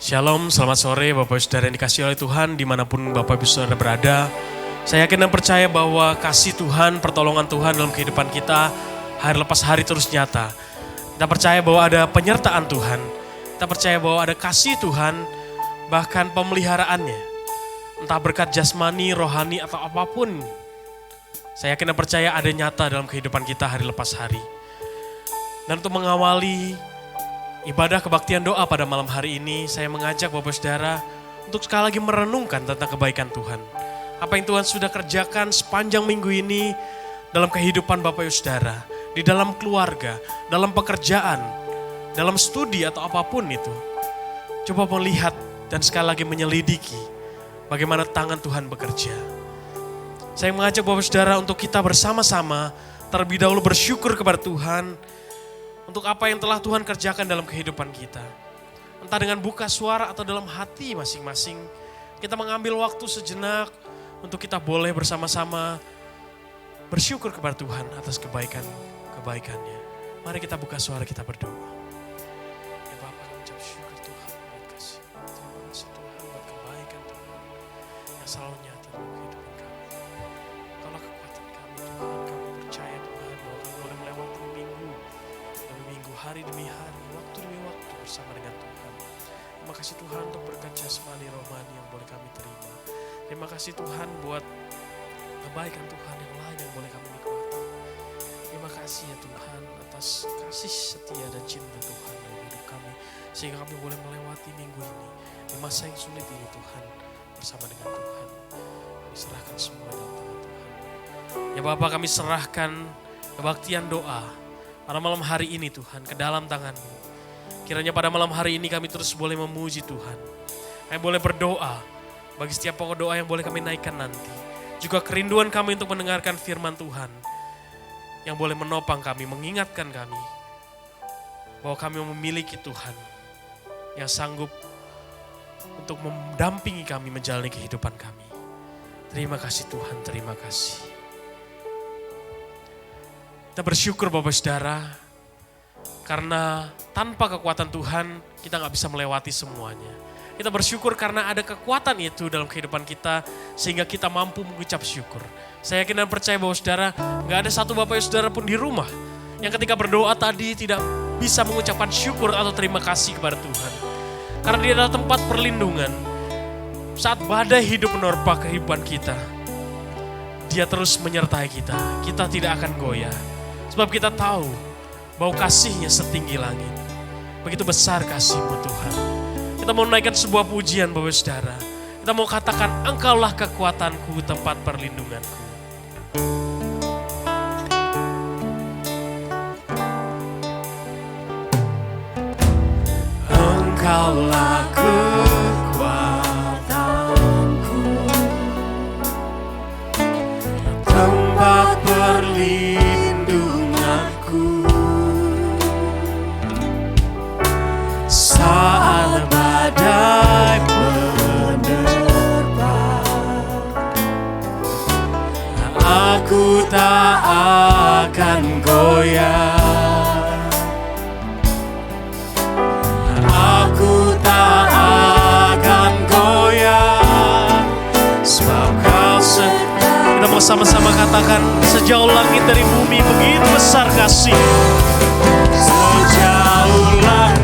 Shalom, selamat sore Bapak Ibu Saudara yang dikasihi oleh Tuhan dimanapun Bapak Ibu Saudara berada. Saya yakin dan percaya bahwa kasih Tuhan, pertolongan Tuhan dalam kehidupan kita hari lepas hari terus nyata. Kita percaya bahwa ada penyertaan Tuhan, kita percaya bahwa ada kasih Tuhan, bahkan pemeliharaannya. Entah berkat jasmani, rohani atau apapun. Saya yakin dan percaya ada nyata dalam kehidupan kita hari lepas hari. Dan untuk mengawali ibadah kebaktian doa pada malam hari ini, saya mengajak Bapak Saudara untuk sekali lagi merenungkan tentang kebaikan Tuhan. Apa yang Tuhan sudah kerjakan sepanjang minggu ini dalam kehidupan Bapak Saudara, di dalam keluarga, dalam pekerjaan, dalam studi atau apapun itu. Coba melihat dan sekali lagi menyelidiki bagaimana tangan Tuhan bekerja. Saya mengajak Bapak Saudara untuk kita bersama-sama terlebih dahulu bersyukur kepada Tuhan untuk apa yang telah Tuhan kerjakan dalam kehidupan kita. Entah dengan buka suara atau dalam hati masing-masing, kita mengambil waktu sejenak untuk kita boleh bersama-sama bersyukur kepada Tuhan atas kebaikannya. Mari kita buka suara, kita berdoa. Ya Bapa, kami ucap syukur Tuhan buat kasih. Terima kasih Tuhan buat kebaikan Tuhan yang selalu nyata dalam kehidupan kami. Kaulah kekuatan kami Tuhan, kami percaya Tuhan bahwa kami boleh melewati minggu hari demi hari, waktu demi waktu bersama dengan Tuhan. Terima kasih Tuhan untuk berkat jasmani rohani yang boleh kami terima. Terima kasih Tuhan buat kebaikan Tuhan yang lain yang boleh kami nikmati. Terima kasih ya Tuhan atas kasih setia dan cinta Tuhan dalam hidup kami. Sehingga kami boleh melewati minggu ini di masa yang sulit ini Tuhan bersama dengan Tuhan. Kami serahkan semua dalam tangan Tuhan. Ya Bapa, kami serahkan kebaktian doa pada malam hari ini Tuhan, ke dalam tangan-Mu. Kiranya pada malam hari ini kami terus boleh memuji Tuhan. Kami boleh berdoa bagi setiap pokok doa yang boleh kami naikkan nanti. Juga kerinduan kami untuk mendengarkan firman Tuhan yang boleh menopang kami, mengingatkan kami bahwa kami memiliki Tuhan yang sanggup untuk mendampingi kami menjalani kehidupan kami. Terima kasih Tuhan, terima kasih. Kita bersyukur Bapak Saudara, karena tanpa kekuatan Tuhan kita gak bisa melewati semuanya. Kita bersyukur karena ada kekuatan itu dalam kehidupan kita sehingga kita mampu mengucap syukur. Saya yakin dan percaya bahwa Saudara gak ada satu Bapak Saudara pun di rumah yang ketika berdoa tadi tidak bisa mengucapkan syukur atau terima kasih kepada Tuhan. Karena dia adalah tempat perlindungan. Saat badai hidup menerpa kehidupan kita, dia terus menyertai kita. Kita tidak akan goyah. Sebab kita tahu bahwa kasih-Nya setinggi langit. Begitu besar kasih-Mu Tuhan. Kita mau naikkan sebuah pujian Bapak Saudara. Kita mau katakan, Engkaulah kekuatanku, tempat perlindunganku. Engkaulah kekuatanku, tempat perlindunganku. Saat badai menerpa, aku tak akan goyah. Aku tak akan goyah, sebab Kau kita mau sama-sama katakan, sejauh langit dari bumi begitu besar kasih. Sejauh langit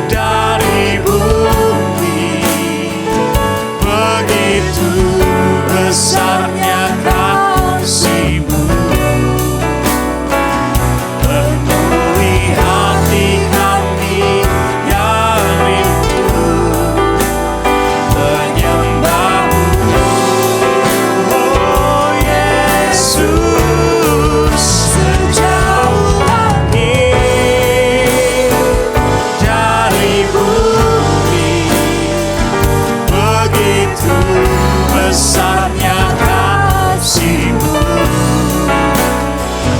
dari bumi begitu besarnya kasih-Mu. Penuhi hati kami yang rindu menyembah-Mu. Oh Yesus, sejauh langit dari bumi begitu besarnya kasih-Mu.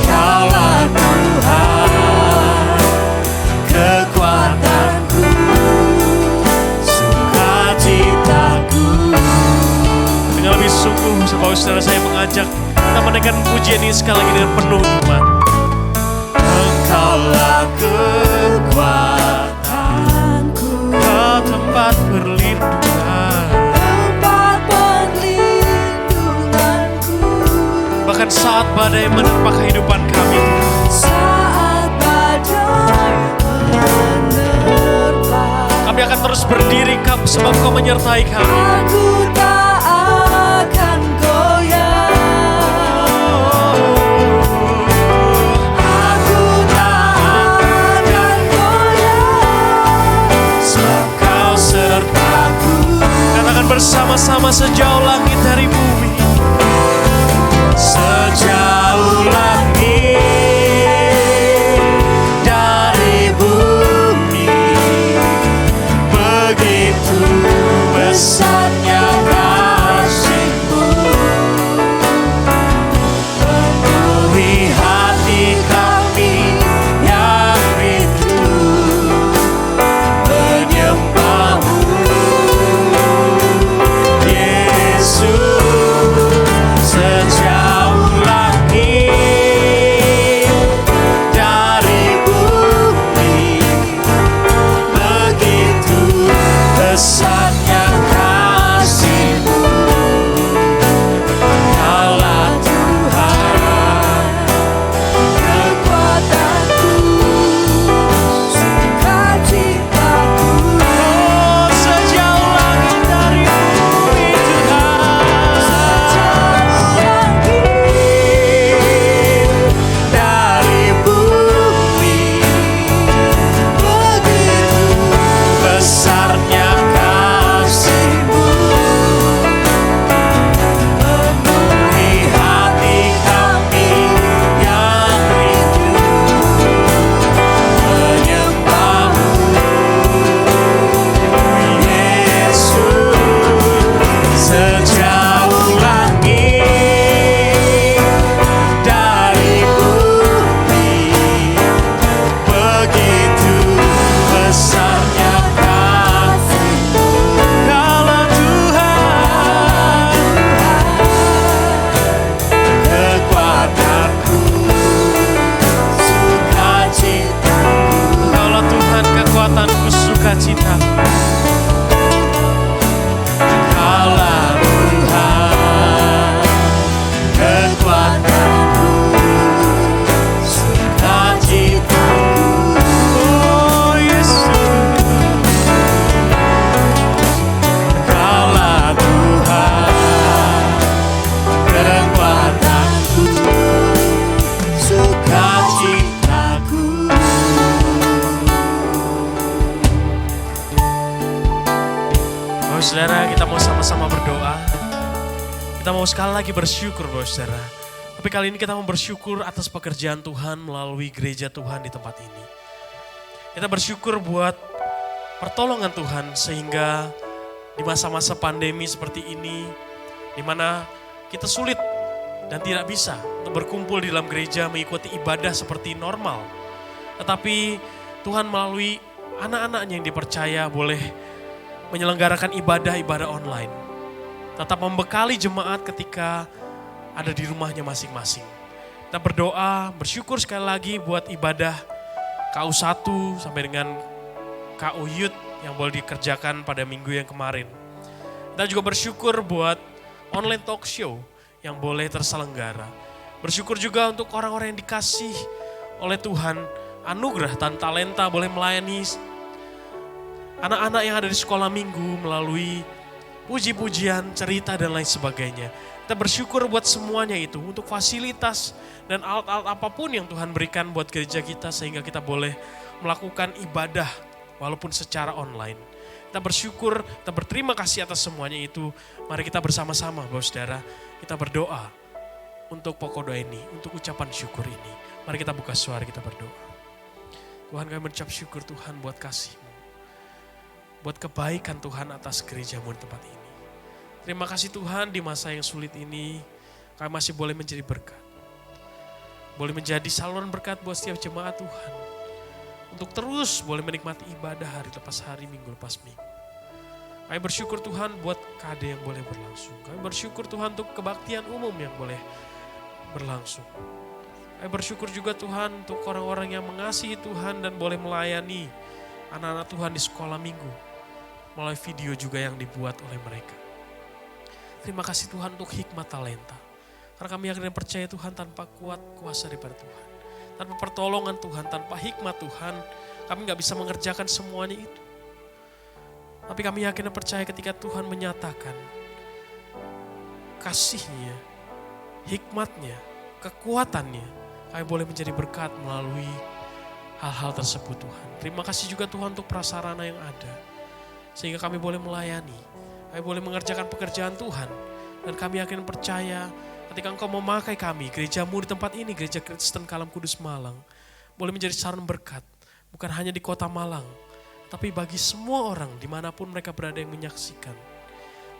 Kaulah Tuhan kekuatanku, sukacitaku. Dengan lebih sungguh Bapak Saudara, saya mengajak kita menaikkan pujian ini sekali lagi dengan penuh iman. Engkaulah kekuatan, badai menerpa kehidupan kami. Saat badai menerpa, Kami akan terus berdiri sebab Kau menyertai kami. aku tak akan goyah. Aku tak akan goyah, Sebab Kau sertaku. Katakan bersama-sama, sejauh langit dari bumi. Sejauh langit dari bumi, begitu besarnya kasih-Mu, penuhi hati kami yang rindu menyembah-Mu, Yesus. Sejauh langit dari bumi, begitu besarnya kasih-Mu. Kaulah Tuhan, kekuatanku, sukacitaku. oh sejauh langit dari bumi Tuhan. Dari bumi, begitu besarnya kasih-Mu, penuhi hati kami yang rindu menyembah-Mu, Yesus. Sejauh langit dari bumi, begitu besarnya kasih-Mu. Kaulah Tuhan, kekuatanku, sukacitaku. Kaulah Tuhan, kekuatanku, sukacitaku. Kaulah Tuhan, kekuatanku, sukacitaku. Oh Yesus, Kaulah Tuhan, kekuatanku, sukacitaku. Bapak saudara, kita mau sama-sama berdoa. Kita mau sekali lagi bersyukur Bapak saudara. Tapi kali ini kita mau bersyukur atas pekerjaan Tuhan melalui gereja Tuhan di tempat ini. Kita bersyukur buat pertolongan Tuhan sehingga di masa-masa pandemi seperti ini, di mana kita sulit dan tidak bisa untuk berkumpul di dalam gereja mengikuti ibadah seperti normal. Tetapi Tuhan melalui anak-anaknya yang dipercaya boleh menyelenggarakan ibadah-ibadah online. Tetap membekali jemaat ketika ada di rumahnya masing-masing. Kita berdoa, bersyukur sekali lagi buat ibadah KU1 sampai dengan KU Youth yang boleh dikerjakan pada minggu yang kemarin. Kita juga bersyukur buat online talk show yang boleh terselenggara. Bersyukur juga untuk orang-orang yang dikasih oleh Tuhan, anugerah dan talenta boleh melayani anak-anak yang ada di sekolah minggu melalui puji-pujian, cerita dan lain sebagainya. Kita bersyukur buat semuanya itu, untuk fasilitas dan alat-alat apapun yang Tuhan berikan buat gereja kita sehingga kita boleh melakukan ibadah walaupun secara online. Kita bersyukur, kita berterima kasih atas semuanya itu. Mari kita bersama-sama Bapak Saudara, kita berdoa untuk pokok doa ini, untuk ucapan syukur ini. Mari kita buka suara, kita berdoa. Tuhan, kami mengucap syukur Tuhan buat kasih-Mu, buat kebaikan Tuhan atas gereja-Mu di tempat ini. Terima kasih Tuhan, di masa yang sulit ini kami masih boleh menjadi berkat. Boleh menjadi saluran berkat buat setiap jemaat Tuhan. Untuk terus boleh menikmati ibadah hari lepas hari, minggu lepas minggu. Kami bersyukur Tuhan buat KD yang boleh berlangsung. Kami bersyukur Tuhan untuk kebaktian umum yang boleh berlangsung. Kami bersyukur juga Tuhan untuk orang-orang yang mengasihi Tuhan dan boleh melayani anak-anak Tuhan di sekolah minggu. Melalui video juga yang dibuat oleh mereka. Terima kasih Tuhan untuk hikmat talenta. Karena kami yakin dan percaya Tuhan, tanpa kuat kuasa daripada Tuhan, tanpa pertolongan Tuhan, tanpa hikmat Tuhan, kami gak bisa mengerjakan semuanya itu. Tapi kami yakin dan percaya ketika Tuhan menyatakan kasih-Nya, hikmat-Nya, kekuatan-Nya, kami boleh menjadi berkat melalui hal-hal tersebut Tuhan. Terima kasih juga Tuhan untuk prasarana yang ada, sehingga kami boleh melayani, kami boleh mengerjakan pekerjaan Tuhan. Dan kami yakin dan percaya ketika Engkau memakai kami, gerejamu di tempat ini, Gereja Kristen Kalam Kudus Malang, boleh menjadi saran berkat, bukan hanya di kota Malang, tapi bagi semua orang dimanapun mereka berada yang menyaksikan.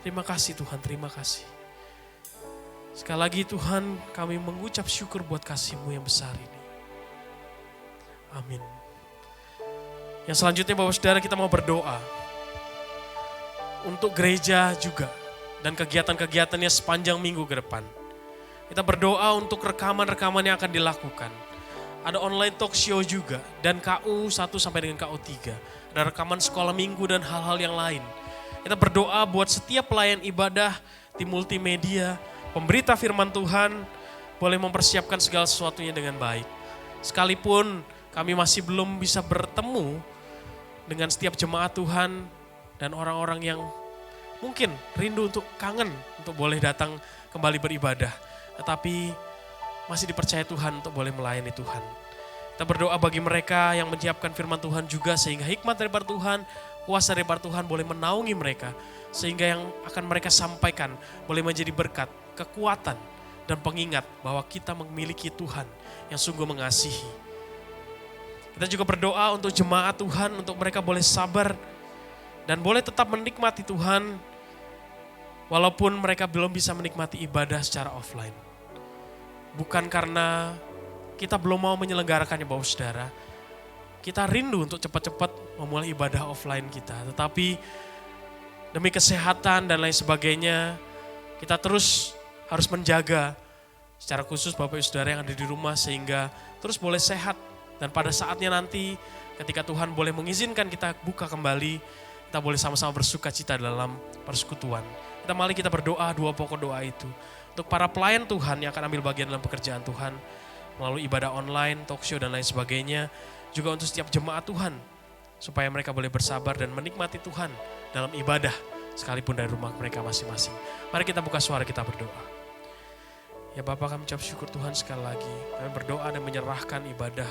Terima kasih Tuhan, terima kasih. Sekali lagi Tuhan, kami mengucap syukur buat kasih-Mu yang besar ini. Amin. Yang selanjutnya Bapak Saudara, kita mau berdoa untuk gereja juga dan kegiatan-kegiatannya sepanjang minggu ke depan. Kita berdoa untuk rekaman-rekaman yang akan dilakukan. Ada online talk show juga, dan KU 1 sampai dengan KU 3. Ada rekaman sekolah minggu dan hal-hal yang lain. Kita berdoa buat setiap pelayan ibadah, tim multimedia, pemberita firman Tuhan, boleh mempersiapkan segala sesuatunya dengan baik. Sekalipun kami masih belum bisa bertemu dengan setiap jemaat Tuhan dan orang-orang yang mungkin rindu untuk kangen untuk boleh datang kembali beribadah. Tetapi masih dipercaya Tuhan untuk boleh melayani Tuhan. Kita berdoa bagi mereka yang menyiapkan firman Tuhan juga, sehingga hikmat daripada Tuhan, kuasa daripada Tuhan boleh menaungi mereka. Sehingga yang akan mereka sampaikan boleh menjadi berkat, kekuatan, dan pengingat bahwa kita memiliki Tuhan yang sungguh mengasihi. Kita juga berdoa untuk jemaat Tuhan, untuk mereka boleh sabar dan boleh tetap menikmati Tuhan, walaupun mereka belum bisa menikmati ibadah secara offline. Bukan karena kita belum mau menyelenggarakannya Bapak Saudara, kita rindu untuk cepat-cepat memulai ibadah offline kita. Tetapi demi kesehatan dan lain sebagainya, kita terus harus menjaga secara khusus Bapak Saudara yang ada di rumah, sehingga terus boleh sehat. Dan pada saatnya nanti ketika Tuhan boleh mengizinkan kita buka kembali, kita boleh sama-sama bersuka cita dalam persekutuan. Mari kita berdoa 2 pokok doa itu. Untuk para pelayan Tuhan yang akan ambil bagian dalam pekerjaan Tuhan, melalui ibadah online, talk show dan lain sebagainya. Juga untuk setiap jemaat Tuhan, supaya mereka boleh bersabar dan menikmati Tuhan dalam ibadah, sekalipun dari rumah mereka masing-masing. Mari kita buka suara, kita berdoa. Ya Bapa, kami ucap syukur Tuhan sekali lagi. Kami berdoa dan menyerahkan ibadah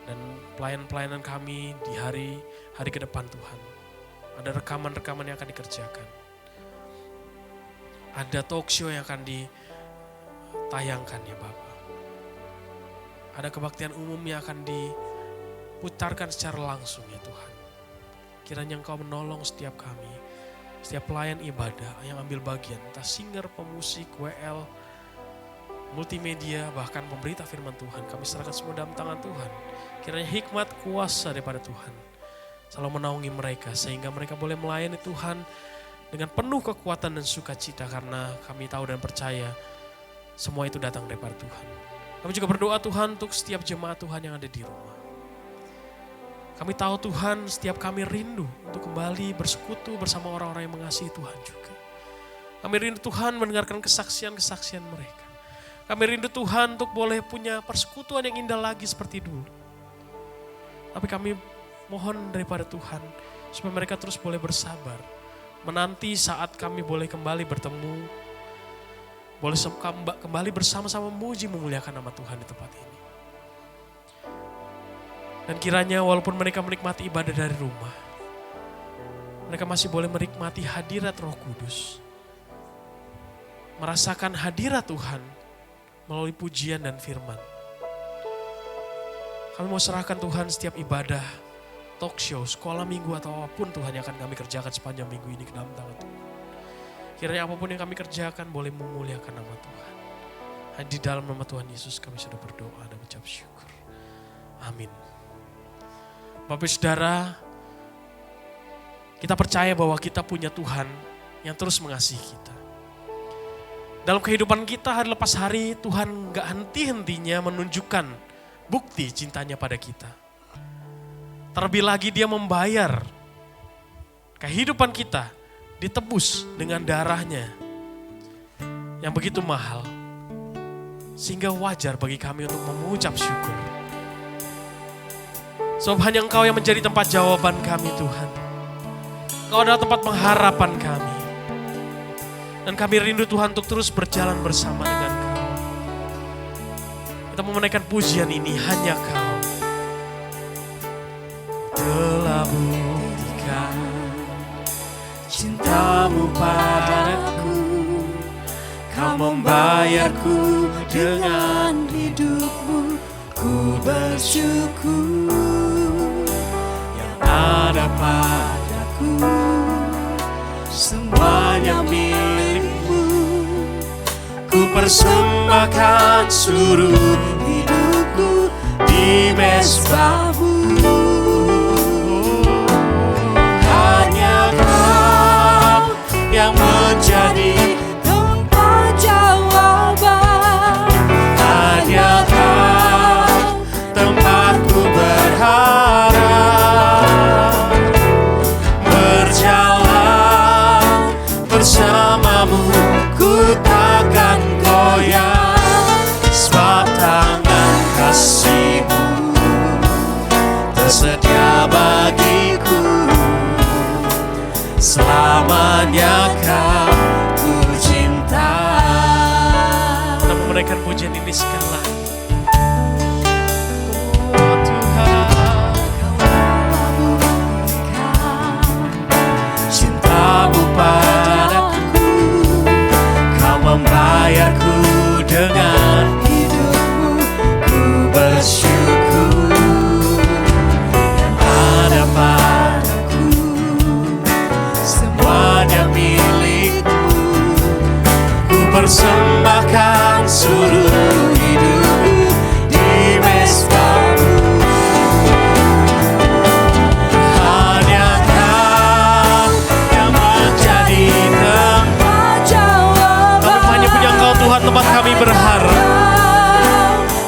dan pelayan-pelayanan kami di hari ke depan Tuhan. Ada rekaman-rekaman yang akan dikerjakan. Ada talk show yang akan ditayangkan ya Bapak. Ada kebaktian umum yang akan diputarkan secara langsung ya Tuhan. Kiranya Engkau menolong setiap kami, setiap pelayan ibadah yang ambil bagian, entah singer, pemusik, WL, multimedia, bahkan pemberita firman Tuhan. Kami serahkan semua dalam tangan Tuhan. Kiranya hikmat kuasa daripada Tuhan selalu menaungi mereka, sehingga mereka boleh melayani Tuhan dengan penuh kekuatan dan sukacita, karena kami tahu dan percaya semua itu datang daripada Tuhan. Kami juga berdoa Tuhan untuk setiap jemaat Tuhan yang ada di rumah. Kami tahu Tuhan, setiap kami rindu untuk kembali bersekutu bersama orang-orang yang mengasihi Tuhan juga. Kami rindu Tuhan mendengarkan kesaksian-kesaksian mereka. Kami rindu Tuhan untuk boleh punya persekutuan yang indah lagi seperti dulu. Tapi kami mohon daripada Tuhan supaya mereka terus boleh bersabar, menanti saat kami boleh kembali bertemu, boleh kembali bersama-sama memuji memuliakan nama Tuhan di tempat ini. Dan kiranya walaupun mereka menikmati ibadah dari rumah, mereka masih boleh menikmati hadirat Roh Kudus, merasakan hadirat Tuhan melalui pujian dan firman. Kami mau serahkan Tuhan setiap ibadah, talk show, sekolah minggu atau apapun Tuhan yang akan kami kerjakan sepanjang minggu ini ke dalam tangan Tuhan. Kiranya apapun yang kami kerjakan boleh memuliakan nama Tuhan. Hanya di dalam nama Tuhan Yesus kami sudah berdoa dan mengucap syukur. Amin. Bapak Saudara, kita percaya bahwa kita punya Tuhan yang terus mengasihi kita. Dalam kehidupan kita hari lepas hari, Tuhan gak henti-hentinya menunjukkan bukti cintanya pada kita. Terlebih lagi Dia membayar kehidupan kita, ditebus dengan darahnya yang begitu mahal. Sehingga wajar bagi kami untuk mengucap syukur. Sebab hanya Engkau yang menjadi tempat jawaban kami Tuhan. Engkau adalah tempat pengharapan kami. Dan kami rindu Tuhan untuk terus berjalan bersama dengan Kau. Kita mau menaikkan pujian ini hanya Kau. Telah buktikan cinta-Mu padaku. Kau membayarku dengan hidup-Mu, ku bersyukur. yang ada padaku. Semuanya milik-Mu. Ku persembahkan seluruh hidupku di mezbah-Mu. Hanya Kau yang menjadi Tempat jawaban, hanya Kau tempatku berharap. Berjalan bersama-Mu ku takkan goyah. Sebab tangan kasih-Mu tersedia bagiku. Selamanya Kau ku cinta. Kita mau menaikkan pujian ini sekali lagi. Oh Tuhan, cinta-Mu padaku. Kau membayarku dengan hidup-Mu, ku bersyukur. Yang ada padaku semuanya milik-Mu. Ku persembahkan seluruh hidupku di mezbah-Mu. Hanya Kau yang menjadi tempat. jawaban. Kami hanya punya Engkau Tuhan, tempat kami berharap.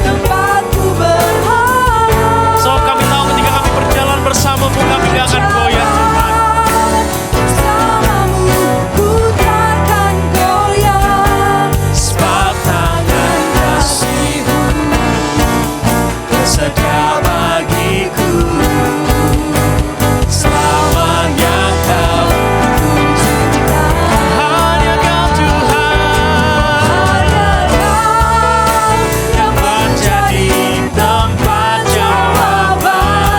Tempatku berharap. Sebab kami tahu ketika kami berjalan bersama-Mu, kami gak akan goyah Tuhan. Bersama-Mu ku takkan goyah. Sebab tangan kasih-Mu tersedia bagiku. Selamanya Kau ku cinta. Hanya Kau Tuhan yang menjadi tempat jawaban.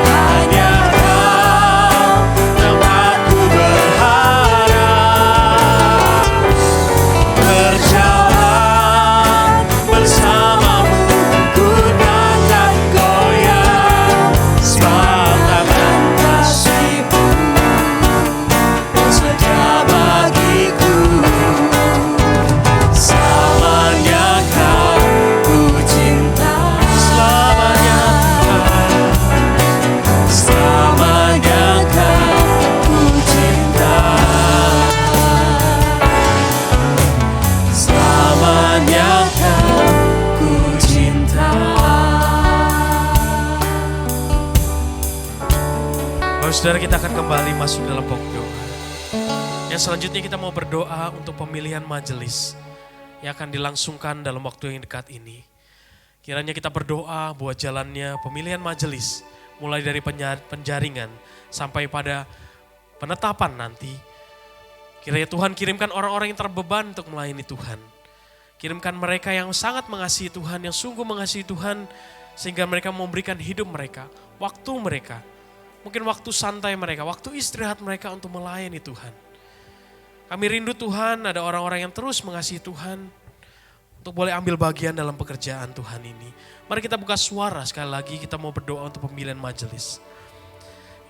Hanya Kau tempatku berharap. Berjalan bersama-Mu ku takkan goyah. Sebab tangan kasih-Mu tersedia bagiku. Selamanya Kau ku cinta. Selamanya Kau. Selamanya Kau ku cinta. Selamanya Kau ku cinta. Bapak saudara, kita akan kembali masuk dalam pokok doa. Yang selanjutnya kita mau berdoa untuk pemilihan majelis yang akan dilangsungkan dalam waktu yang dekat ini. Kiranya kita berdoa buat jalannya pemilihan majelis, mulai dari penjaringan sampai pada penetapan nanti. Kiranya Tuhan kirimkan orang-orang yang terbeban untuk melayani Tuhan. Kirimkan mereka yang sangat mengasihi Tuhan, yang sungguh mengasihi Tuhan, sehingga mereka memberikan hidup mereka, waktu mereka, mungkin waktu santai mereka, waktu istirahat mereka untuk melayani Tuhan. Kami rindu Tuhan, ada orang-orang yang terus mengasihi Tuhan, untuk boleh ambil bagian dalam pekerjaan Tuhan ini. Mari kita buka suara sekali lagi, kita mau berdoa untuk pemilihan majelis.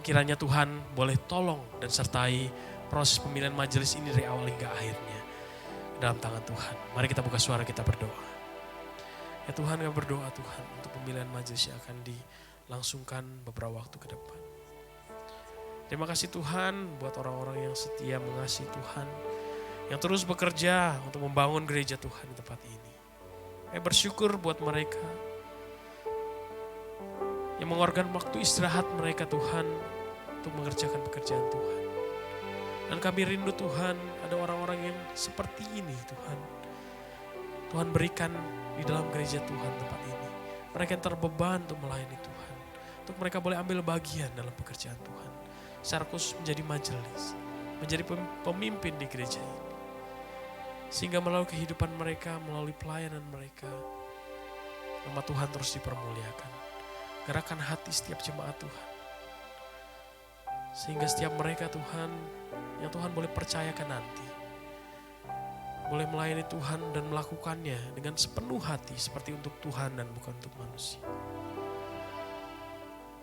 Kiranya Tuhan boleh tolong dan sertai proses pemilihan majelis ini dari awal hingga akhirnya. Dalam tangan Tuhan. Mari kita buka suara, kita berdoa. Ya Tuhan, kami berdoa Tuhan untuk pemilihan majelis yang akan dilangsungkan beberapa waktu ke depan. Terima kasih Tuhan buat orang-orang yang setia mengasihi Tuhan, yang terus bekerja untuk membangun gereja Tuhan di tempat ini. Kami bersyukur buat mereka yang mengorbankan waktu istirahat mereka Tuhan untuk mengerjakan pekerjaan Tuhan. Dan kami rindu Tuhan, ada orang-orang yang seperti ini Tuhan, Tuhan berikan di dalam gereja Tuhan tempat ini. Mereka yang terbeban untuk melayani Tuhan. Untuk mereka boleh ambil bagian dalam pekerjaan Tuhan. Secara khusus menjadi majelis, menjadi pemimpin di gereja ini. Sehingga melalui kehidupan mereka, melalui pelayanan mereka, nama Tuhan terus dipermuliakan. Gerakan hati setiap jemaat Tuhan. Sehingga setiap mereka Tuhan, yang Tuhan boleh percayakan nanti, boleh melayani Tuhan dan melakukannya dengan sepenuh hati seperti untuk Tuhan dan bukan untuk manusia.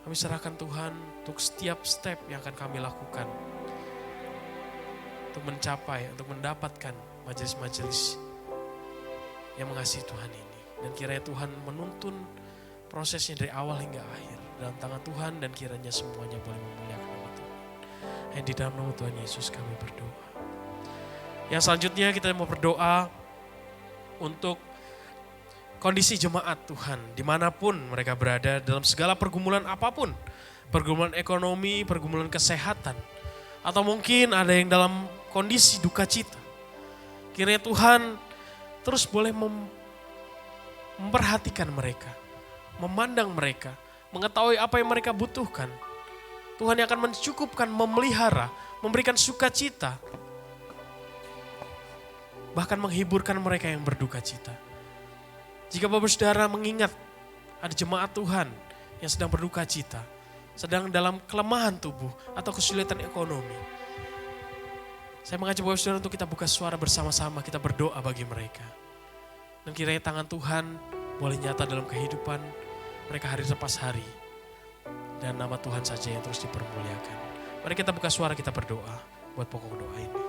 Kami serahkan Tuhan untuk setiap step yang akan kami lakukan. Untuk mencapai, untuk mendapatkan majelis-majelis yang mengasihi Tuhan ini. Dan kiranya Tuhan menuntun prosesnya dari awal hingga akhir. Dalam tangan Tuhan dan kiranya semuanya boleh memuliakan nama Tuhan. Dan di dalam nama Tuhan Yesus kami berdoa. Yang selanjutnya kita mau berdoa untuk kondisi jemaat Tuhan, dimanapun mereka berada dalam segala pergumulan apapun, pergumulan ekonomi, pergumulan kesehatan, atau mungkin ada yang dalam kondisi duka cita. Kiranya Tuhan terus boleh memperhatikan mereka, memandang mereka, mengetahui apa yang mereka butuhkan. Tuhan yang akan mencukupkan, memelihara, memberikan sukacita, bahkan menghiburkan mereka yang berduka cita. Jika Bapak Saudara mengingat ada jemaat Tuhan yang sedang berduka cita, sedang dalam kelemahan tubuh atau kesulitan ekonomi, saya mengajak Bapak Saudara untuk kita buka suara bersama-sama, kita berdoa bagi mereka. Dan kiranya tangan Tuhan boleh nyata dalam kehidupan mereka hari lepas hari. Dan nama Tuhan saja yang terus dipermuliakan. Mari kita buka suara, kita berdoa buat pokok doa ini.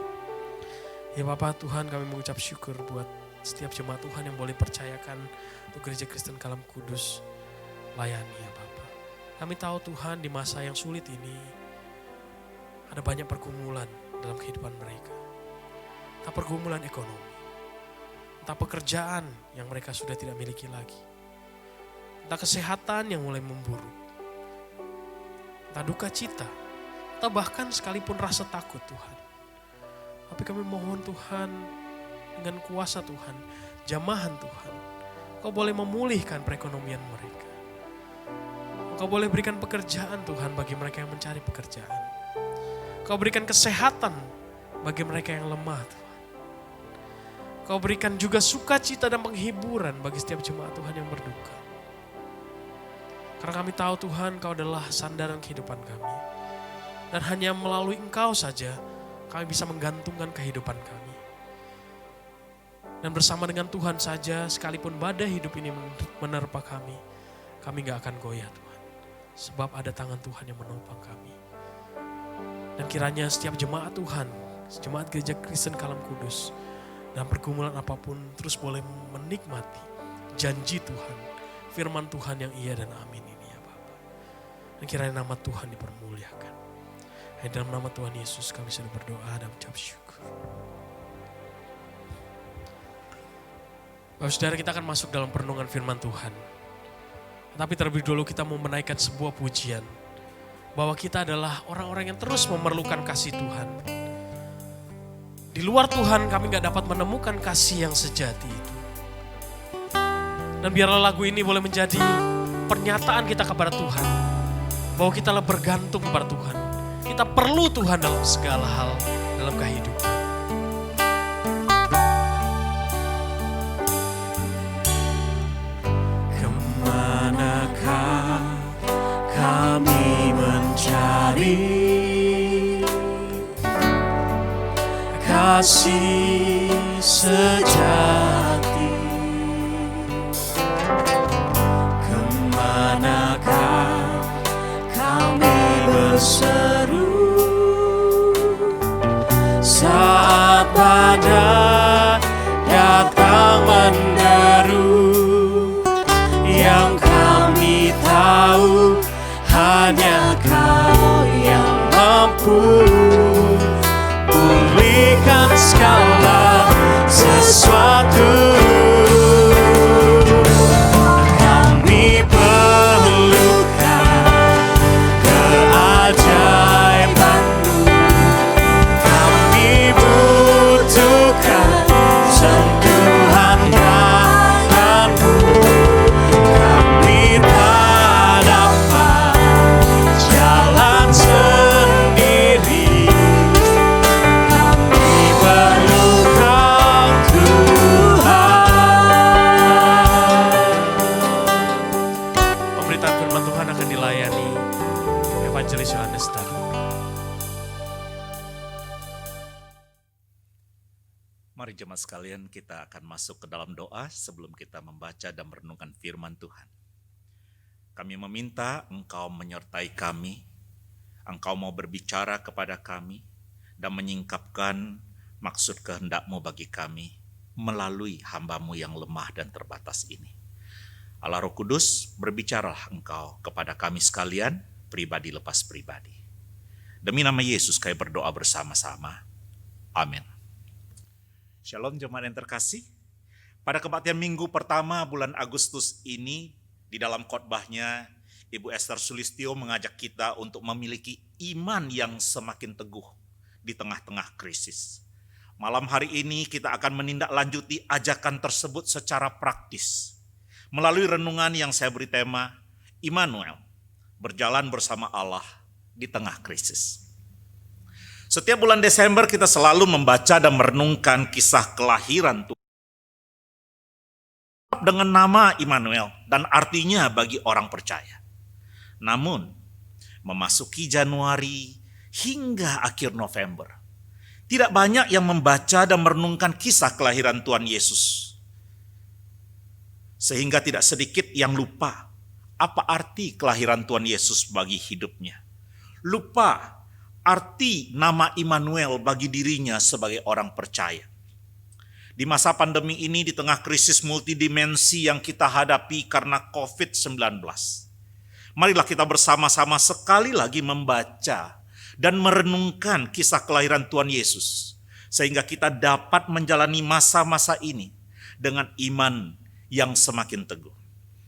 Ya Bapak Tuhan, kami mengucap syukur buat setiap jemaat Tuhan yang boleh percayakan untuk Gereja Kristen Kalam Kudus layani ya Bapak. Kami tahu Tuhan di masa yang sulit ini ada banyak pergumulan dalam kehidupan mereka. Entah pergumulan ekonomi, entah pekerjaan yang mereka sudah tidak miliki lagi, entah kesehatan yang mulai memburuk, entah duka cita, atau bahkan sekalipun rasa takut Tuhan. Tapi kami mohon Tuhan, dengan kuasa Tuhan, jamahan Tuhan, Kau boleh memulihkan perekonomian mereka. Kau boleh berikan pekerjaan Tuhan bagi mereka yang mencari pekerjaan. Kau berikan kesehatan bagi mereka yang lemah Tuhan. Kau berikan juga sukacita dan penghiburan bagi setiap jemaat Tuhan yang berduka. Karena kami tahu Tuhan, Kau adalah sandaran kehidupan kami. Dan hanya melalui Engkau saja kami bisa menggantungkan kehidupan kami. Dan bersama dengan Tuhan saja, sekalipun badai hidup ini menerpa kami gak akan goyah Tuhan. Sebab ada tangan Tuhan yang menopang kami. Dan kiranya setiap jemaat Tuhan, jemaat Gereja Kristen Kalam Kudus, dalam pergumulan apapun terus boleh menikmati janji Tuhan, firman Tuhan yang iya dan amin ini ya Bapa. Dan kiranya nama Tuhan dipermuliakan. Dan dalam nama Tuhan Yesus kami sudah berdoa dan ucap syukur. Bapak Saudara, kita akan masuk dalam perenungan firman Tuhan. Tapi terlebih dulu kita mau menaikkan sebuah pujian. Bahwa kita adalah orang-orang yang terus memerlukan kasih Tuhan. Di luar Tuhan kami gak dapat menemukan kasih yang sejati itu. Dan biarlah lagu ini boleh menjadi pernyataan kita kepada Tuhan. Bahwa kita bergantung kepada Tuhan. Kita perlu Tuhan dalam segala hal dalam kehidupan. Kemanakah kami mencari kasih sejati? Kemanakah kami berseru saat badai datang menderu? Yang kami tahu hanya Kau yang mampu pulihkan segala sesuatu. Kami perlukan keajaiban-Mu. Kami butuhkan sentuhan Tuhan Esther. Mari jemaat sekalian, kita akan masuk ke dalam doa sebelum kita membaca dan merenungkan firman Tuhan. Kami meminta Engkau menyertai kami, Engkau mau berbicara kepada kami dan menyingkapkan maksud kehendak-Mu bagi kami melalui hamba-Mu yang lemah dan terbatas ini. Allah Roh Kudus, berbicaralah Engkau kepada kami sekalian, pribadi lepas pribadi. Demi nama Yesus kami berdoa bersama-sama. Amin. Shalom jemaat yang terkasih. Pada kebaktian minggu pertama bulan Agustus ini, di dalam khotbahnya, Ibu Esther Sulistyo mengajak kita untuk memiliki iman yang semakin teguh di tengah-tengah krisis. Malam hari ini kita akan menindaklanjuti ajakan tersebut secara praktis melalui renungan yang saya beri tema Immanuel, berjalan bersama Allah di tengah krisis. Setiap bulan Desember kita selalu membaca dan merenungkan kisah kelahiran Tuhan dengan nama Immanuel dan artinya bagi orang percaya. Namun, memasuki Januari hingga akhir November, tidak banyak yang membaca dan merenungkan kisah kelahiran Tuhan Yesus. Sehingga tidak sedikit yang lupa apa arti kelahiran Tuhan Yesus bagi hidupnya. Lupa arti nama Immanuel bagi dirinya sebagai orang percaya. Di masa pandemi ini, di tengah krisis multidimensi yang kita hadapi karena COVID-19, marilah kita bersama-sama sekali lagi membaca dan merenungkan kisah kelahiran Tuhan Yesus, sehingga kita dapat menjalani masa-masa ini dengan iman yang semakin teguh.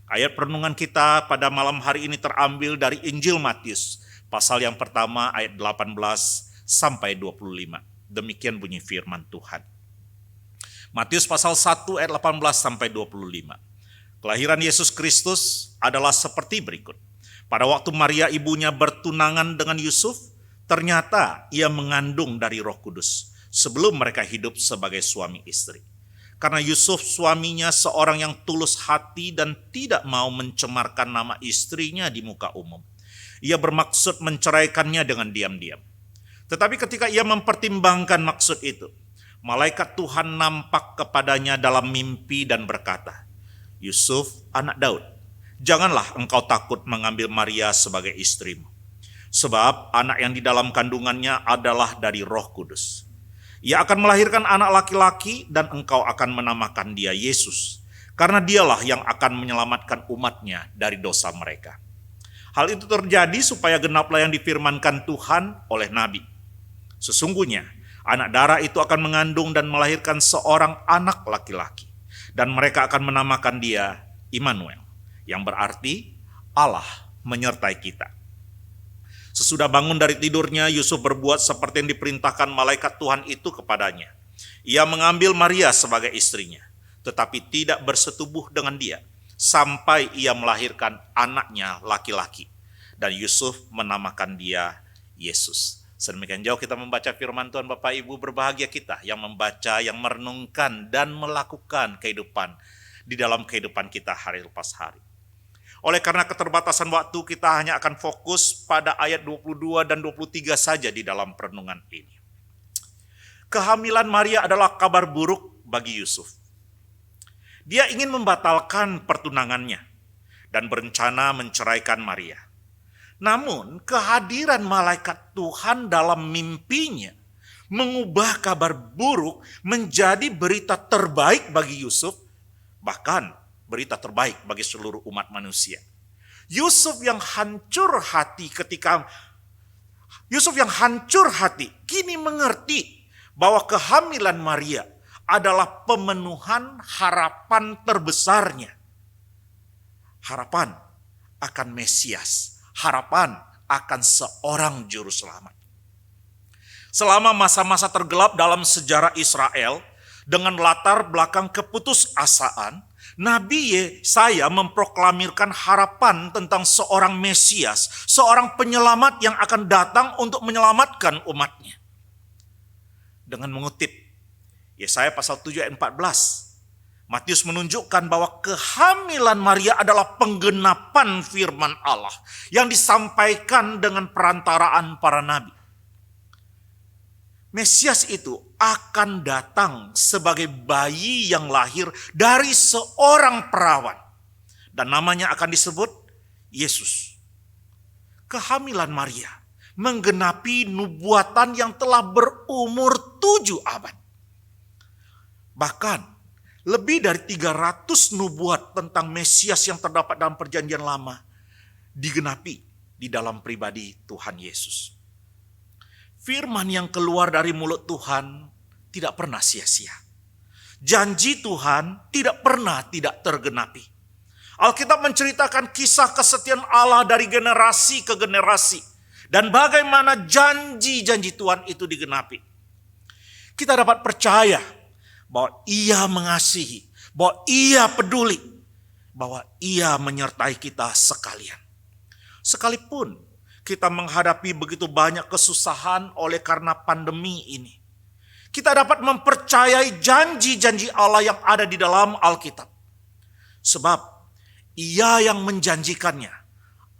Ayat perenungan kita pada malam hari ini terambil dari Injil Matius, pasal yang pertama ayat 18 sampai 25. Demikian bunyi firman Tuhan. Matius pasal 1 ayat 18 sampai 25. Kelahiran Yesus Kristus adalah seperti berikut. Pada waktu Maria ibunya bertunangan dengan Yusuf, ternyata ia mengandung dari Roh Kudus sebelum mereka hidup sebagai suami istri. Karena Yusuf suaminya seorang yang tulus hati dan tidak mau mencemarkan nama istrinya di muka umum. Ia bermaksud menceraikannya dengan diam-diam. Tetapi ketika ia mempertimbangkan maksud itu, malaikat Tuhan nampak kepadanya dalam mimpi dan berkata, "Yusuf, anak Daud, janganlah engkau takut mengambil Maria sebagai istrimu. Sebab anak yang di dalam kandungannya adalah dari Roh Kudus. Ia akan melahirkan anak laki-laki dan engkau akan menamakan dia Yesus, karena dialah yang akan menyelamatkan umatnya dari dosa mereka." Hal itu terjadi supaya genaplah yang difirmankan Tuhan oleh Nabi. Sesungguhnya anak darah itu akan mengandung dan melahirkan seorang anak laki-laki, dan mereka akan menamakan dia Immanuel, yang berarti Allah menyertai kita. Sesudah bangun dari tidurnya, Yusuf berbuat seperti yang diperintahkan malaikat Tuhan itu kepadanya. Ia mengambil Maria sebagai istrinya, tetapi tidak bersetubuh dengan dia, sampai ia melahirkan anaknya laki-laki. Dan Yusuf menamakan dia Yesus. Sedemikian jauh kita membaca firman Tuhan. Bapak Ibu, berbahagia kita yang membaca, yang merenungkan dan melakukan kehidupan di dalam kehidupan kita hari lepas hari. Oleh karena keterbatasan waktu, kita hanya akan fokus pada ayat 22 dan 23 saja di dalam perenungan ini. Kehamilan Maria adalah kabar buruk bagi Yusuf. Dia ingin membatalkan pertunangannya dan berencana menceraikan Maria. Namun kehadiran malaikat Tuhan dalam mimpinya mengubah kabar buruk menjadi berita terbaik bagi Yusuf, bahkan berita terbaik bagi seluruh umat manusia. Yusuf yang hancur hati kini mengerti bahwa kehamilan Maria adalah pemenuhan harapan terbesarnya. Harapan akan Mesias, harapan akan seorang juru selamat. Selama masa-masa tergelap dalam sejarah Israel, dengan latar belakang keputusasaan, Nabi Yesaya memproklamirkan harapan tentang seorang Mesias, seorang penyelamat yang akan datang untuk menyelamatkan umatnya. Dengan mengutip Yesaya pasal 7 ayat 14, Matius menunjukkan bahwa kehamilan Maria adalah penggenapan firman Allah yang disampaikan dengan perantaraan para nabi. Mesias itu akan datang sebagai bayi yang lahir dari seorang perawan. Dan namanya akan disebut Yesus. Kehamilan Maria menggenapi nubuatan yang telah berumur 7 abad. Bahkan lebih dari 300 nubuat tentang Mesias yang terdapat dalam perjanjian lama digenapi di dalam pribadi Tuhan Yesus. Firman yang keluar dari mulut Tuhan tidak pernah sia-sia. Janji Tuhan tidak pernah tidak tergenapi. Alkitab menceritakan kisah kesetiaan Allah dari generasi ke generasi. Dan bagaimana janji-janji Tuhan itu digenapi. Kita dapat percaya bahwa Ia mengasihi, bahwa Ia peduli, bahwa Ia menyertai kita sekalian. Sekalipun kita menghadapi begitu banyak kesusahan oleh karena pandemi ini, kita dapat mempercayai janji-janji Allah yang ada di dalam Alkitab. Sebab Ia yang menjanjikannya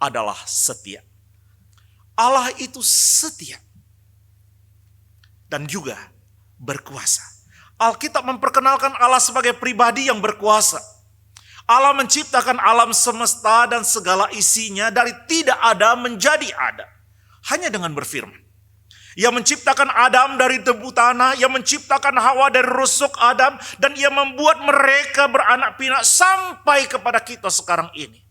adalah setia. Allah itu setia dan juga berkuasa. Alkitab memperkenalkan Allah sebagai pribadi yang berkuasa. Allah menciptakan alam semesta dan segala isinya dari tidak ada menjadi ada. Hanya dengan berfirman. Ia menciptakan Adam dari debu tanah. Ia menciptakan Hawa dari rusuk Adam. Dan ia membuat mereka beranak pinak sampai kepada kita sekarang ini.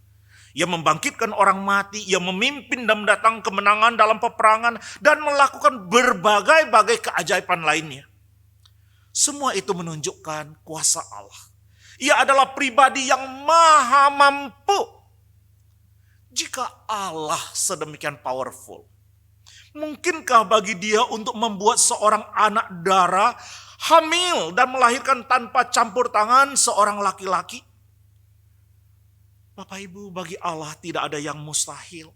Ia membangkitkan orang mati. Ia memimpin dan mendatangkan kemenangan dalam peperangan. Dan melakukan berbagai-bagai keajaiban lainnya. Semua itu menunjukkan kuasa Allah. Ia adalah pribadi yang maha mampu. Jika Allah sedemikian powerful, mungkinkah bagi Dia untuk membuat seorang anak darah hamil dan melahirkan tanpa campur tangan seorang laki-laki? Bapak Ibu, bagi Allah tidak ada yang mustahil.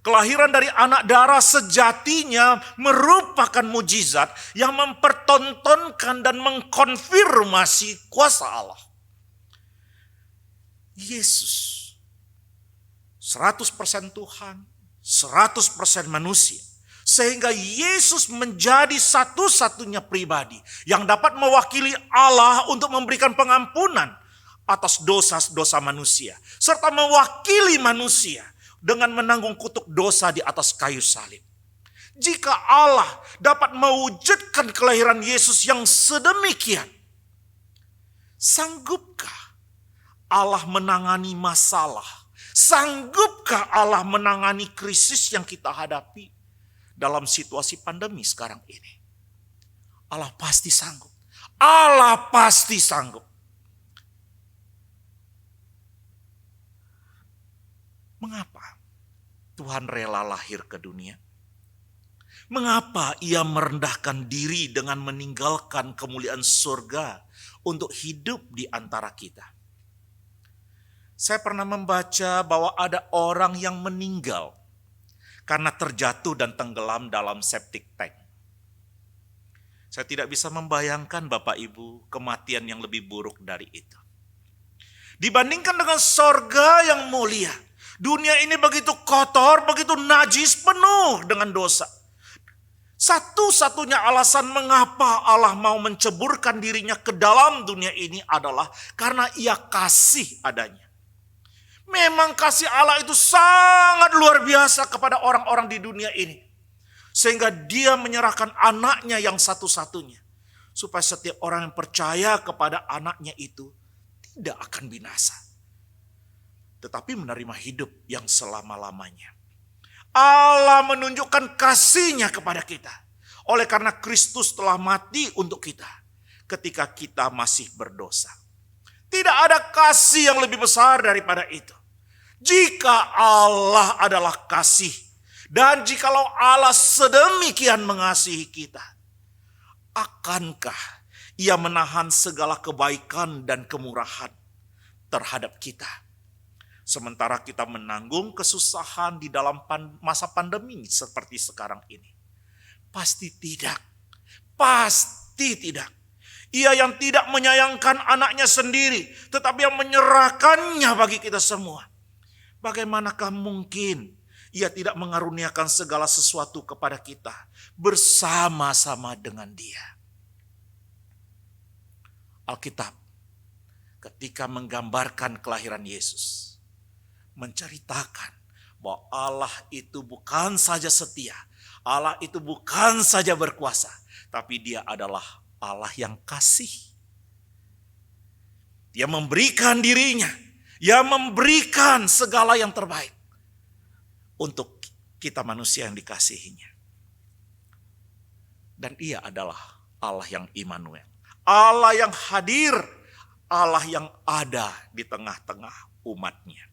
Kelahiran dari anak darah sejatinya merupakan mujizat yang mempertontonkan dan mengkonfirmasi kuasa Allah. Yesus 100% Tuhan, 100% manusia. Sehingga Yesus menjadi satu-satunya pribadi yang dapat mewakili Allah untuk memberikan pengampunan atas dosa-dosa manusia. Serta mewakili manusia dengan menanggung kutuk dosa di atas kayu salib. Jika Allah dapat mewujudkan kelahiran Yesus yang sedemikian, sanggupkah Allah menangani masalah? Sanggupkah Allah menangani krisis yang kita hadapi dalam situasi pandemi sekarang ini? Allah pasti sanggup. Allah pasti sanggup. Mengapa Tuhan rela lahir ke dunia? Mengapa Ia merendahkan diri dengan meninggalkan kemuliaan surga untuk hidup di antara kita? Saya pernah membaca bahwa ada orang yang meninggal karena terjatuh dan tenggelam dalam septic tank. Saya tidak bisa membayangkan Bapak Ibu kematian yang lebih buruk dari itu. Dibandingkan dengan sorga yang mulia, dunia ini begitu kotor, begitu najis, penuh dengan dosa. Satu-satunya alasan mengapa Allah mau menceburkan dirinya ke dalam dunia ini adalah karena Ia kasih adanya. Memang kasih Allah itu sangat luar biasa kepada orang-orang di dunia ini. Sehingga Dia menyerahkan anaknya yang satu-satunya. Supaya setiap orang yang percaya kepada anaknya itu tidak akan binasa. Tetapi menerima hidup yang selama-lamanya. Allah menunjukkan kasih-Nya kepada kita. Oleh karena Kristus telah mati untuk kita. Ketika kita masih berdosa. Tidak ada kasih yang lebih besar daripada itu. Jika Allah adalah kasih. Dan jikalau Allah sedemikian mengasihi kita. Akankah Ia menahan segala kebaikan dan kemurahan terhadap kita? Sementara kita menanggung kesusahan di dalam masa pandemi seperti sekarang ini. Pasti tidak. Pasti tidak. Ia yang tidak menyayangkan anaknya sendiri, tetapi yang menyerahkannya bagi kita semua. Bagaimanakah mungkin Ia tidak mengaruniakan segala sesuatu kepada kita bersama-sama dengan Dia? Alkitab ketika menggambarkan kelahiran Yesus, menceritakan bahwa Allah itu bukan saja setia, Allah itu bukan saja berkuasa, tapi Dia adalah Allah yang kasih. Dia memberikan dirinya, Dia memberikan segala yang terbaik untuk kita manusia yang dikasihinya. Dan Ia adalah Allah yang Immanuel, Allah yang hadir, Allah yang ada di tengah-tengah umatnya.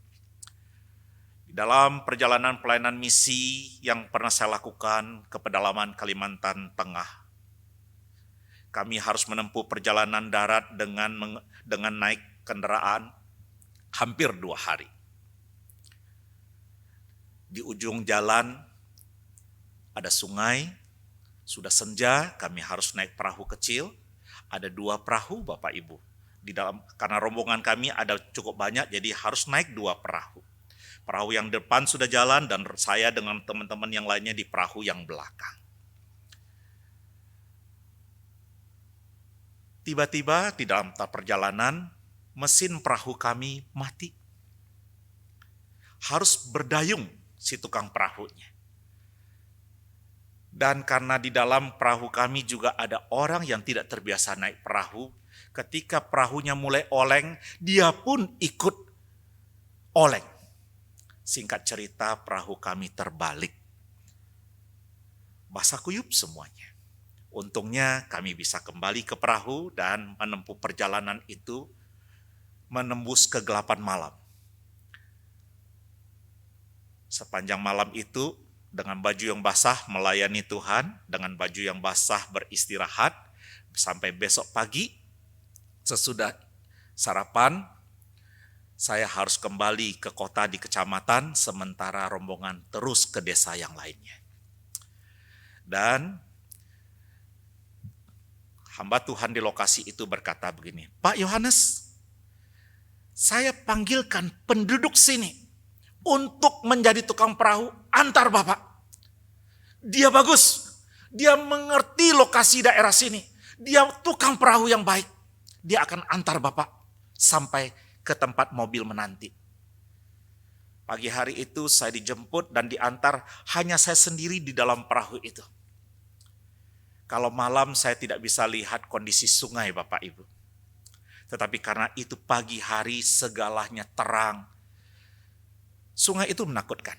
Di dalam perjalanan pelayanan misi yang pernah saya lakukan ke pedalaman Kalimantan Tengah, kami harus menempuh perjalanan darat dengan naik kendaraan hampir 2 hari. Di ujung jalan ada sungai, sudah senja, kami harus naik perahu kecil. Ada 2 perahu Bapak Ibu. Karena rombongan kami ada cukup banyak, jadi harus naik 2 perahu. Perahu yang depan sudah jalan dan saya dengan teman-teman yang lainnya di perahu yang belakang. Tiba-tiba di dalam perjalanan mesin perahu kami mati. Harus berdayung si tukang perahunya. Dan karena di dalam perahu kami juga ada orang yang tidak terbiasa naik perahu, ketika perahunya mulai oleng, dia pun ikut oleng. Singkat cerita, perahu kami terbalik. Basah kuyup semuanya. Untungnya kami bisa kembali ke perahu dan menempuh perjalanan itu menembus kegelapan malam. Sepanjang malam itu dengan baju yang basah melayani Tuhan, dengan baju yang basah beristirahat sampai besok pagi. Sesudah sarapan, saya harus kembali ke kota di kecamatan, sementara rombongan terus ke desa yang lainnya. Dan hamba Tuhan di lokasi itu berkata begini, Pak Yohanes, saya panggilkan penduduk sini untuk menjadi tukang perahu antar Bapak. Dia bagus, dia mengerti lokasi daerah sini, dia tukang perahu yang baik. Dia akan antar Bapak sampai ke tempat mobil menanti. Pagi hari itu saya dijemput dan diantar, hanya saya sendiri di dalam perahu itu. Kalau malam saya tidak bisa lihat kondisi sungai Bapak Ibu. Tetapi karena itu pagi hari segalanya terang. Sungai itu menakutkan.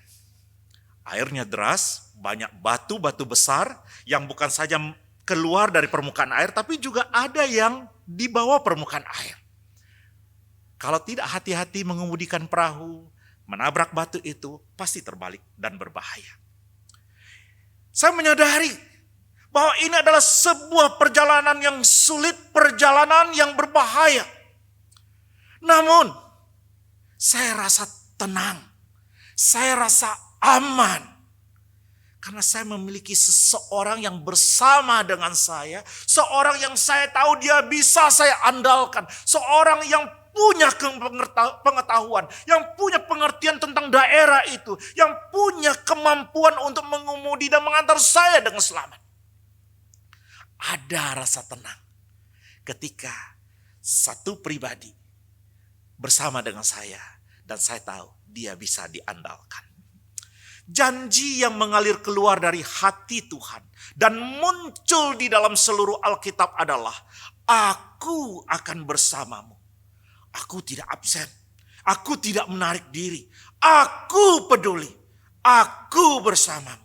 Airnya deras, banyak batu-batu besar yang bukan saja keluar dari permukaan air, tapi juga ada yang di bawah permukaan air. Kalau tidak hati-hati mengemudikan perahu, menabrak batu itu, pasti terbalik dan berbahaya. Saya menyadari bahwa ini adalah sebuah perjalanan yang sulit, perjalanan yang berbahaya. Namun, saya rasa tenang, saya rasa aman. Karena saya memiliki seseorang yang bersama dengan saya, seorang yang saya tahu dia bisa saya andalkan, seorang yang punya pengetahuan, yang punya pengertian tentang daerah itu, yang punya kemampuan untuk mengemudi dan mengantar saya dengan selamat. Ada rasa tenang ketika satu pribadi bersama dengan saya dan saya tahu dia bisa diandalkan. Janji yang mengalir keluar dari hati Tuhan dan muncul di dalam seluruh Alkitab adalah, aku akan bersamamu. Aku tidak absen, aku tidak menarik diri, aku peduli, aku bersamamu.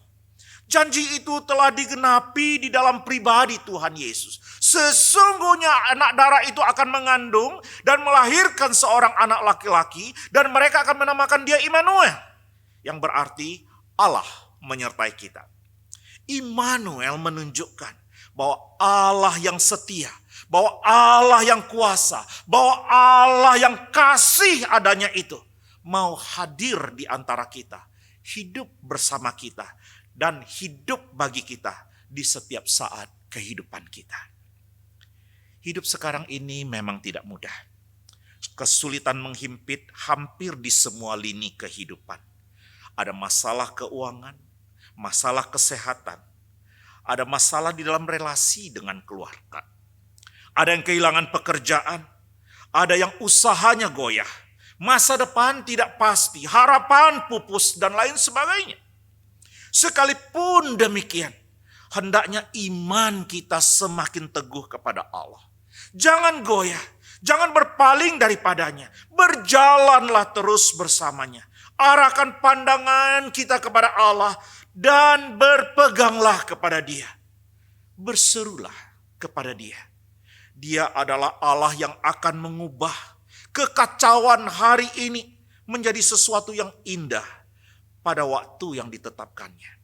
Janji itu telah digenapi di dalam pribadi Tuhan Yesus. Sesungguhnya anak darah itu akan mengandung dan melahirkan seorang anak laki-laki dan mereka akan menamakan dia Immanuel. Yang berarti Allah menyertai kita. Immanuel menunjukkan bahwa Allah yang setia, bahwa Allah yang kuasa, bahwa Allah yang kasih adanya itu mau hadir di antara kita, hidup bersama kita, dan hidup bagi kita di setiap saat kehidupan kita. Hidup sekarang ini memang tidak mudah. Kesulitan menghimpit hampir di semua lini kehidupan. Ada masalah keuangan, masalah kesehatan, ada masalah di dalam relasi dengan keluarga. Ada yang kehilangan pekerjaan, ada yang usahanya goyah, masa depan tidak pasti, harapan pupus, dan lain sebagainya. Sekalipun demikian, hendaknya iman kita semakin teguh kepada Allah. Jangan goyah, jangan berpaling daripadanya. Berjalanlah terus bersamanya. Arahkan pandangan kita kepada Allah dan berpeganglah kepada Dia. Berserulah kepada Dia. Dia adalah Allah yang akan mengubah kekacauan hari ini menjadi sesuatu yang indah pada waktu yang ditetapkannya.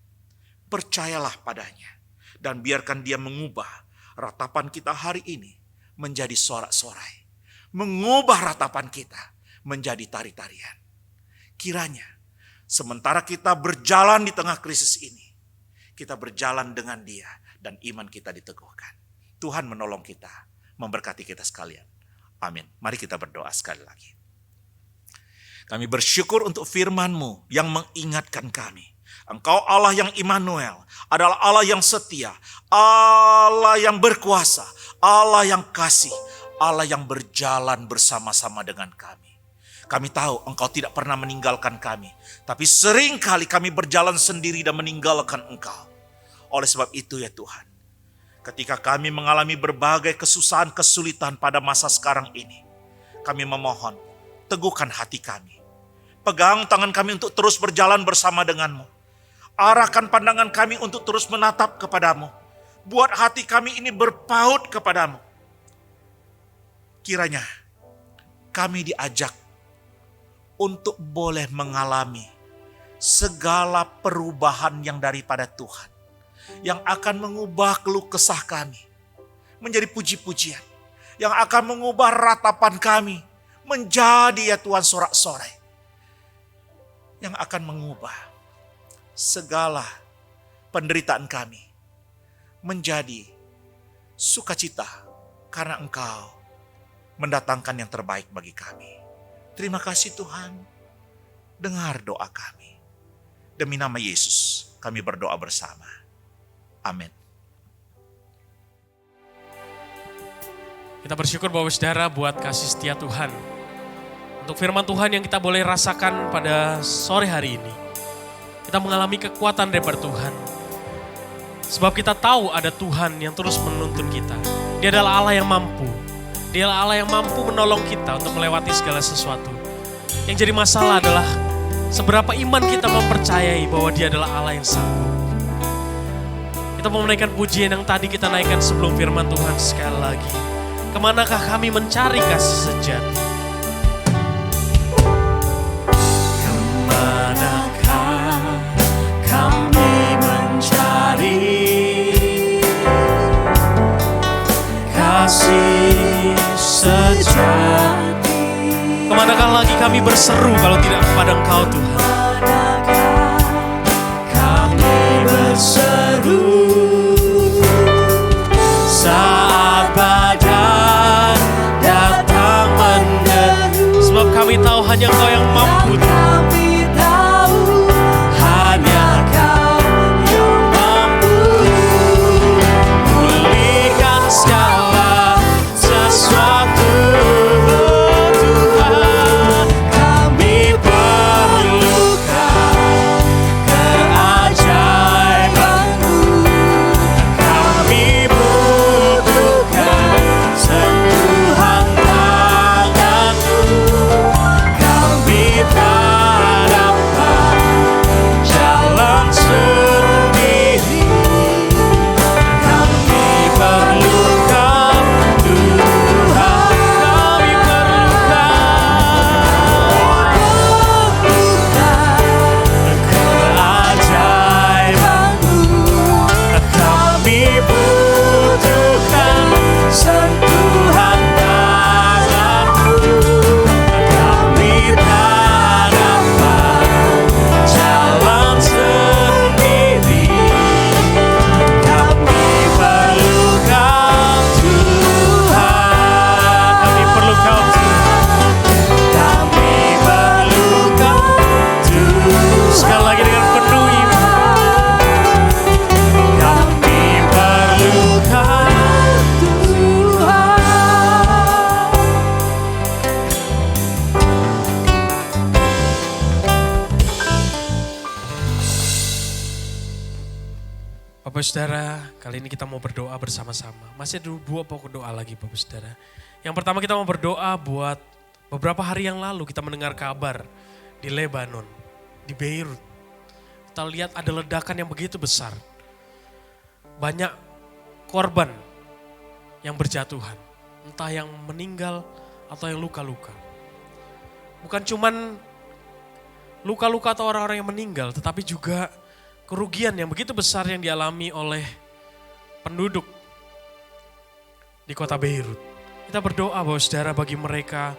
Percayalah padanya dan biarkan Dia mengubah ratapan kita hari ini menjadi sorak-sorai. Mengubah ratapan kita menjadi tari-tarian. Kiranya sementara kita berjalan di tengah krisis ini, kita berjalan dengan Dia dan iman kita diteguhkan. Tuhan menolong kita, memberkati kita sekalian. Amin. Mari kita berdoa sekali lagi. Kami bersyukur untuk firman-Mu yang mengingatkan kami. Engkau Allah yang Immanuel, adalah Allah yang setia, Allah yang berkuasa, Allah yang kasih, Allah yang berjalan bersama-sama dengan kami. Kami tahu Engkau tidak pernah meninggalkan kami, tapi sering kali kami berjalan sendiri dan meninggalkan Engkau. Oleh sebab itu ya Tuhan, ketika kami mengalami berbagai kesusahan, kesulitan pada masa sekarang ini, kami memohon, teguhkan hati kami. Pegang tangan kami untuk terus berjalan bersama denganmu. Arahkan pandangan kami untuk terus menatap kepadamu. Buat hati kami ini berpaut kepadamu. Kiranya kami diajak untuk boleh mengalami segala perubahan yang daripada Tuhan. Yang akan mengubah keluh kesah kami menjadi puji-pujian. Yang akan mengubah ratapan kami menjadi ya Tuhan sorak-sorai. Yang akan mengubah segala penderitaan kami menjadi sukacita karena Engkau mendatangkan yang terbaik bagi kami. Terima kasih Tuhan, dengar doa kami. Demi nama Yesus kami berdoa bersama. Amin. Kita bersyukur Bapak Saudara buat kasih setia Tuhan. Untuk firman Tuhan yang kita boleh rasakan pada sore hari ini. Kita mengalami kekuatan daripada Tuhan. Sebab kita tahu ada Tuhan yang terus menuntun kita. Dia adalah Allah yang mampu. Dia adalah Allah yang mampu menolong kita untuk melewati segala sesuatu. Yang jadi masalah adalah seberapa iman kita mempercayai bahwa Dia adalah Allah yang sanggup. Kita mau menaikkan pujian yang tadi kita naikkan sebelum firman Tuhan sekali lagi. Kemanakah kami mencari kasih sejati? Kemanakah kami mencari kasih sejati? Kemanakah lagi kami berseru kalau tidak kepada Engkau Tuhan? Kami berseru saat badai datang menderu. Sebab kami tahu hanya Engkau yang mampu. Kami tahu Hanya Kau yang mampu pulihkan segala sesuatu. Tuhan, kami perlukan keajaiban-Mu. Kami butuhkan sentuhan tangan-Mu. Kami tahu Bapak Saudara, kali ini kita mau berdoa bersama-sama. Masih ada dua pokok doa lagi Bapak Saudara. Yang pertama kita mau berdoa buat beberapa hari yang lalu kita mendengar kabar di Lebanon, di Beirut. Kita lihat ada ledakan yang begitu besar. Banyak korban yang berjatuhan. Entah yang meninggal atau yang luka-luka. Bukan cuman luka-luka atau orang-orang yang meninggal, tetapi juga kerugian yang begitu besar yang dialami oleh penduduk di kota Beirut. Kita berdoa Bapak Saudara bagi mereka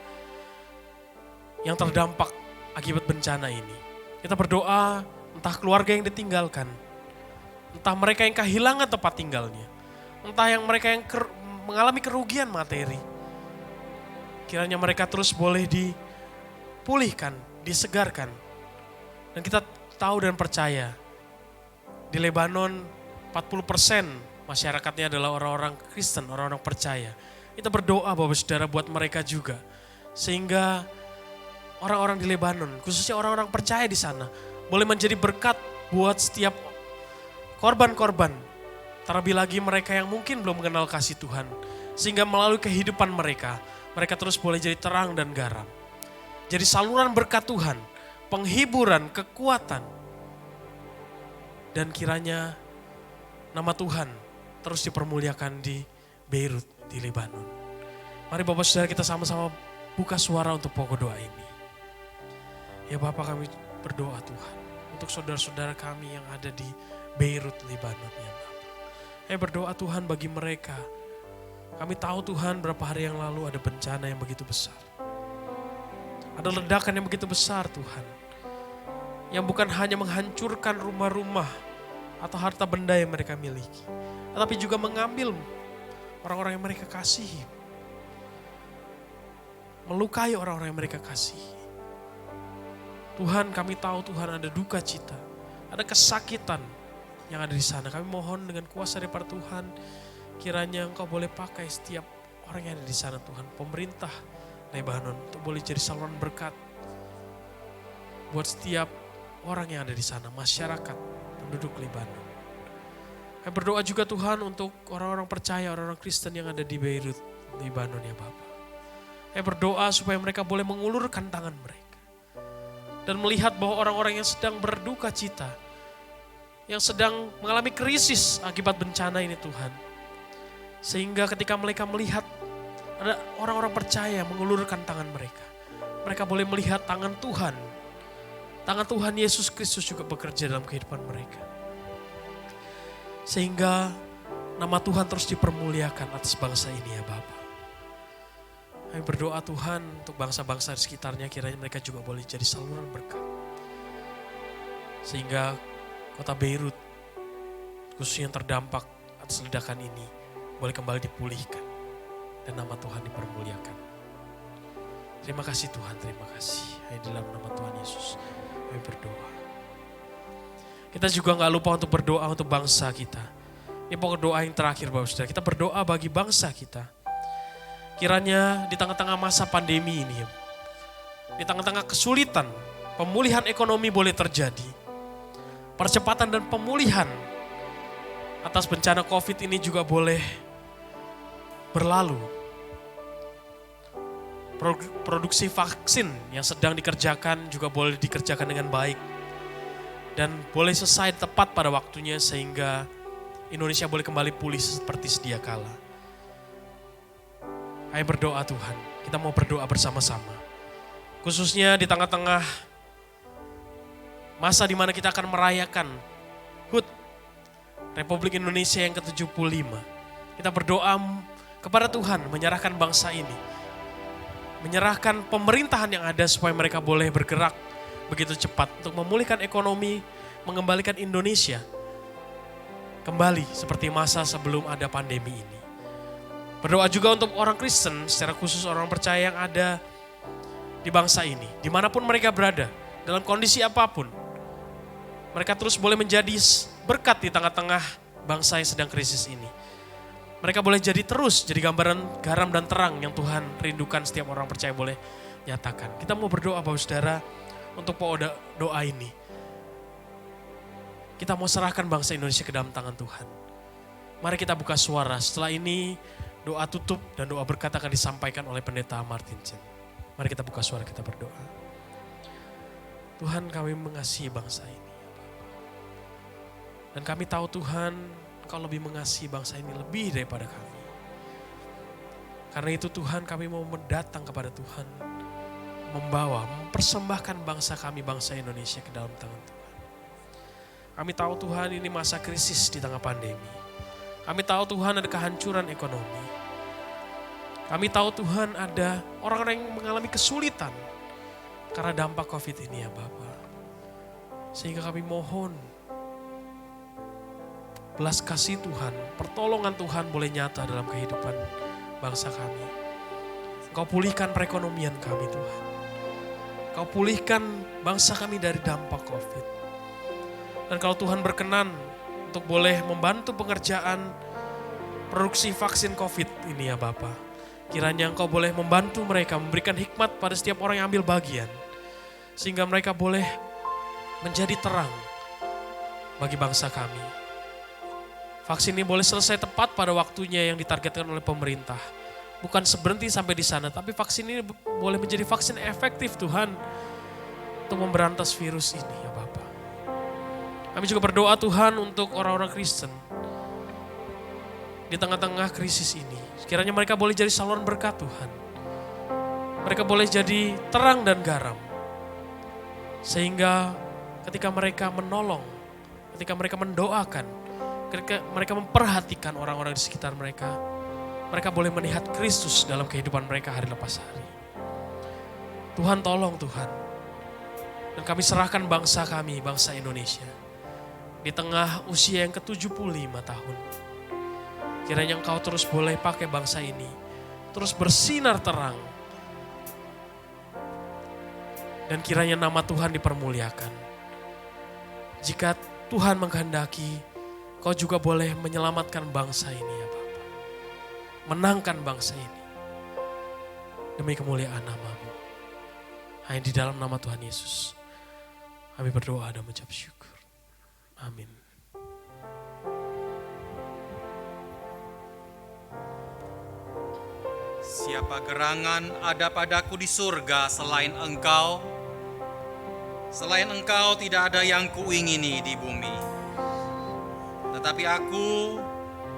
yang terdampak akibat bencana ini. Kita berdoa entah keluarga yang ditinggalkan, entah mereka yang kehilangan tempat tinggalnya, entah yang mereka yang mengalami kerugian materi. Kiranya mereka terus boleh dipulihkan, disegarkan. Dan kita tahu dan percaya di Lebanon 40% masyarakatnya adalah orang-orang Kristen, orang-orang percaya. Kita berdoa Bapak Saudara buat mereka juga. Sehingga orang-orang di Lebanon, khususnya orang-orang percaya di sana, boleh menjadi berkat buat setiap korban-korban. Terlebih lagi mereka yang mungkin belum mengenal kasih Tuhan. Sehingga melalui kehidupan mereka, mereka terus boleh jadi terang dan garam. Jadi saluran berkat Tuhan, penghiburan, kekuatan. Dan kiranya nama Tuhan terus dipermuliakan di Beirut, di Lebanon. Mari Bapak Saudara kita sama-sama buka suara untuk pokok doa ini. Ya Bapak, kami berdoa Tuhan untuk saudara-saudara kami yang ada di Beirut, Lebanon ya Bapak. Kami berdoa Tuhan bagi mereka. Kami tahu Tuhan berapa hari yang lalu ada bencana yang begitu besar. Ada ledakan yang begitu besar Tuhan. Yang bukan hanya menghancurkan rumah-rumah atau harta benda yang mereka miliki. Tetapi juga mengambil orang-orang yang mereka kasihi. Melukai orang-orang yang mereka kasihi. Tuhan, kami tahu Tuhan ada duka cita. Ada kesakitan yang ada di sana. Kami mohon dengan kuasa daripada Tuhan. Kiranya Engkau boleh pakai setiap orang yang ada di sana Tuhan. Pemerintah Lebanon untuk boleh jadi saluran berkat. Buat setiap orang yang ada di sana, masyarakat, penduduk Lebanon. Kami berdoa juga Tuhan untuk orang-orang percaya, orang-orang Kristen yang ada di Beirut, Lebanon ya Bapak. Kami berdoa supaya mereka boleh mengulurkan tangan mereka. Dan melihat bahwa orang-orang yang sedang berduka cita, yang sedang mengalami krisis akibat bencana ini Tuhan. Sehingga ketika mereka melihat ada orang-orang percaya mengulurkan tangan mereka. Mereka boleh melihat tangan Tuhan. Tangan Tuhan Yesus Kristus juga bekerja dalam kehidupan mereka. Sehingga nama Tuhan terus dipermuliakan atas bangsa ini ya Bapak. Kami berdoa Tuhan untuk bangsa-bangsa di sekitarnya kiranya mereka juga boleh jadi saluran berkat. Sehingga kota Beirut khususnya yang terdampak atas ledakan ini boleh kembali dipulihkan. Dan nama Tuhan dipermuliakan. Terima kasih Tuhan, terima kasih. Hanya dalam nama Tuhan Yesus kami berdoa. Kita juga gak lupa untuk berdoa untuk bangsa kita. Ini pokok doa yang terakhir Bapak Saudara. Kita berdoa bagi bangsa kita. Kiranya di tengah-tengah masa pandemi ini, di tengah-tengah kesulitan, pemulihan ekonomi boleh terjadi. Percepatan dan pemulihan atas bencana COVID ini juga boleh berlalu. Produksi vaksin yang sedang dikerjakan juga boleh dikerjakan dengan baik. Dan boleh selesai tepat pada waktunya sehingga Indonesia boleh kembali pulih seperti sedia kala. Ayo berdoa Tuhan, kita mau berdoa bersama-sama. Khususnya di tengah-tengah masa di mana kita akan merayakan HUT Republik Indonesia yang ke-75. Kita berdoa kepada Tuhan menyerahkan bangsa ini. Menyerahkan pemerintahan yang ada supaya mereka boleh bergerak begitu cepat untuk memulihkan ekonomi, mengembalikan Indonesia kembali seperti masa sebelum ada pandemi ini. Berdoa juga untuk orang Kristen, secara khusus orang percaya yang ada di bangsa ini. Dimanapun mereka berada, dalam kondisi apapun. Mereka terus boleh menjadi berkat di tengah-tengah bangsa yang sedang krisis ini. Mereka boleh jadi terus, jadi gambaran garam dan terang yang Tuhan rindukan setiap orang percaya boleh nyatakan. Kita mau berdoa Bapak Saudara untuk doa ini. Kita mau serahkan bangsa Indonesia ke dalam tangan Tuhan. Mari kita buka suara. Setelah ini doa tutup dan doa berkat akan disampaikan oleh Pendeta Martin Chen. Mari kita buka suara, kita berdoa. Tuhan, kami mengasihi bangsa ini. Dan kami tahu Tuhan, Engkau lebih mengasihi bangsa ini lebih daripada kami. Karena itu Tuhan, kami mau mendatang kepada Tuhan. Mempersembahkan bangsa kami, bangsa Indonesia ke dalam tangan Tuhan. Kami tahu Tuhan, ini masa krisis di tengah pandemi. Kami tahu Tuhan ada kehancuran ekonomi. Kami tahu Tuhan ada orang-orang yang mengalami kesulitan karena dampak COVID ini ya Bapa. Sehingga kami mohon belas kasih Tuhan, pertolongan Tuhan boleh nyata dalam kehidupan bangsa kami. Engkau pulihkan perekonomian kami Tuhan. Engkau pulihkan bangsa kami dari dampak COVID. Dan kalau Tuhan berkenan untuk boleh membantu pengerjaan produksi vaksin COVID ini ya Bapa. Kiranya Engkau boleh membantu mereka, memberikan hikmat pada setiap orang yang ambil bagian. Sehingga mereka boleh menjadi terang bagi bangsa kami. Vaksin ini boleh selesai tepat pada waktunya yang ditargetkan oleh pemerintah. Bukan berhenti sampai di sana, tapi vaksin ini boleh menjadi vaksin efektif Tuhan untuk memberantas virus ini ya Bapa. Kami juga berdoa Tuhan untuk orang-orang Kristen di tengah-tengah krisis ini. Kiranya mereka boleh jadi saluran berkat Tuhan. Mereka boleh jadi terang dan garam. Sehingga ketika mereka menolong, ketika mereka mendoakan, ketika mereka memperhatikan orang-orang di sekitar mereka, mereka boleh melihat Kristus dalam kehidupan mereka hari lepas hari. Tuhan tolong Tuhan. Dan kami serahkan bangsa kami, bangsa Indonesia. Di tengah usia yang ke-75 tahun. Kiranya Engkau terus boleh pakai bangsa ini. Terus bersinar terang. Dan kiranya nama Tuhan dipermuliakan. Jika Tuhan menghendaki, Kau juga boleh menyelamatkan bangsa ini ya Bapa. Menangkan bangsa ini. Demi kemuliaan nama-Mu. Hanya di dalam nama Tuhan Yesus. Kami berdoa dan mengucap syukur. Amin. Siapa gerangan ada padaku di surga selain Engkau? Selain Engkau tidak ada yang kuingini di bumi. Tetapi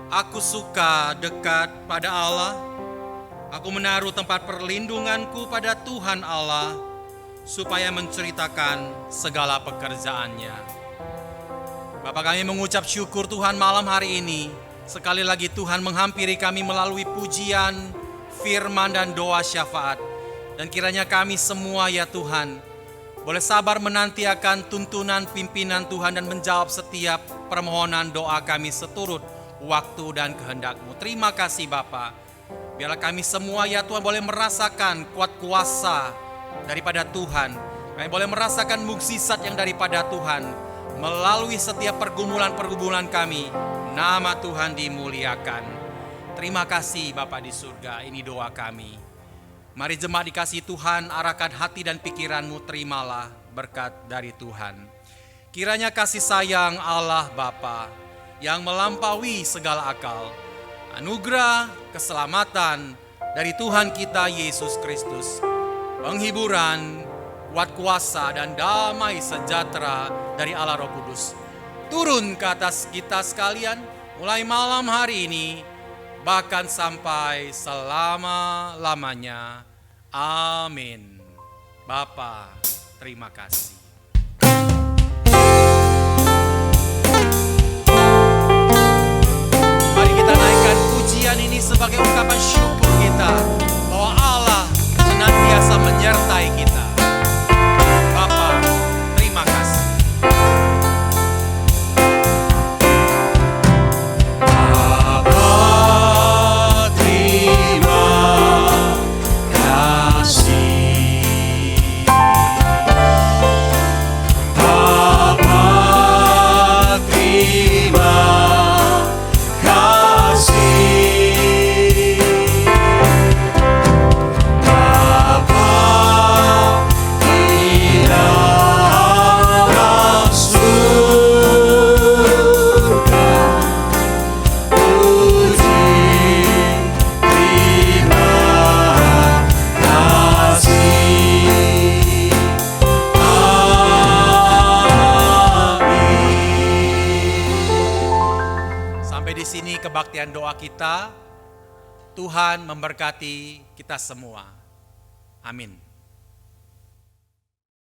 aku suka dekat pada Allah. Aku menaruh tempat perlindunganku pada Tuhan Allah, supaya menceritakan segala pekerjaannya. Bapak, kami mengucap syukur Tuhan malam hari ini. Sekali lagi Tuhan menghampiri kami melalui pujian, firman dan doa syafaat. Dan kiranya kami semua ya Tuhan, boleh sabar menanti akan tuntunan pimpinan Tuhan dan menjawab setiap permohonan doa kami seturut waktu dan kehendak-Mu. Terima kasih Bapa. Biarlah kami semua ya Tuhan boleh merasakan kuat kuasa daripada Tuhan. Kami boleh merasakan mukjizat yang daripada Tuhan. Melalui setiap pergumulan-pergumulan kami, nama Tuhan dimuliakan. Terima kasih Bapa di surga, ini doa kami. Mari jemaat dikasihi Tuhan, arahkan hati dan pikiranmu, terimalah berkat dari Tuhan. Kiranya kasih sayang Allah Bapa yang melampaui segala akal, anugerah keselamatan dari Tuhan kita Yesus Kristus, penghiburan, kuat kuasa dan damai sejahtera dari Allah Roh Kudus turun ke atas kita sekalian mulai malam hari ini bahkan sampai selama-lamanya. Amin. Bapa, terima kasih. Mari kita naikkan pujian ini sebagai ungkapan syukur kita bahwa Allah senantiasa menyertai kita. Bapa, terima kasih. Sampai di sini kebaktian doa kita. Tuhan memberkati kita semua. Amin.